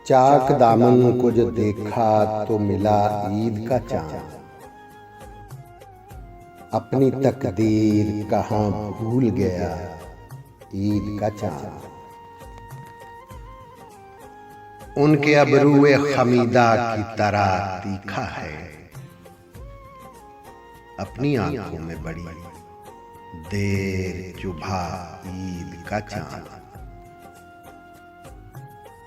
चाक दामन को जो देखा तो मिला ईद का चांद। अपनी तकदीर कहाँ भूल गया ईद का चांद। उनके अबरूए खमीदा की तरह तीखा है, अपनी आंखों में बड़ी देर चुभा ईद का चांद।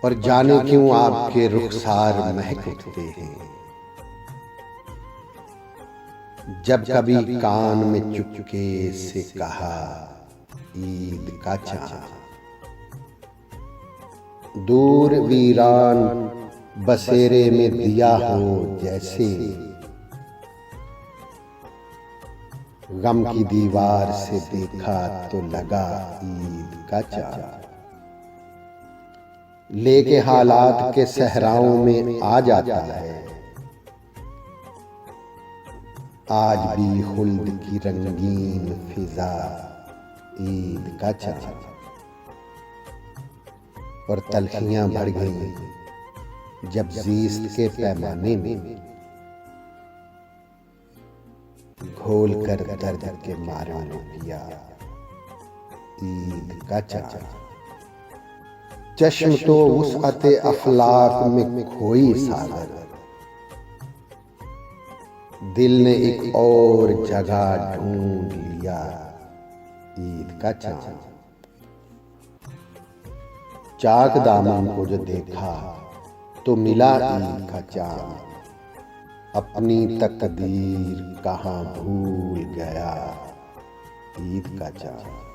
और जाने क्यों आपके रुखसार महक उठते हैं, जब कभी कान में चुपके से कहा ईद का चांद। दूर वीरान बसेरे में दिया हो जैसे, गम की दीवार से देखा तो लगा ईद का चांद। लेके हालात के सहराओं में आ जाता है, आज भी खुल्द की रंगीन फिजा ईद का चांद। और तलखियां बढ़ गईं जब ज़ीस्त के पैमाने में घोल कर दर्द के मारे ने पिया ईद का चांद। चश्म तो वुसअते अखलाक में खोई सागर, दिल ने एक और जगह ढूंढ लिया ईद का चांद। चाक दामन को जो देखा तो मिला ईद का चांद। अपनी तकदीर कहाँ भूल गया ईद का चांद।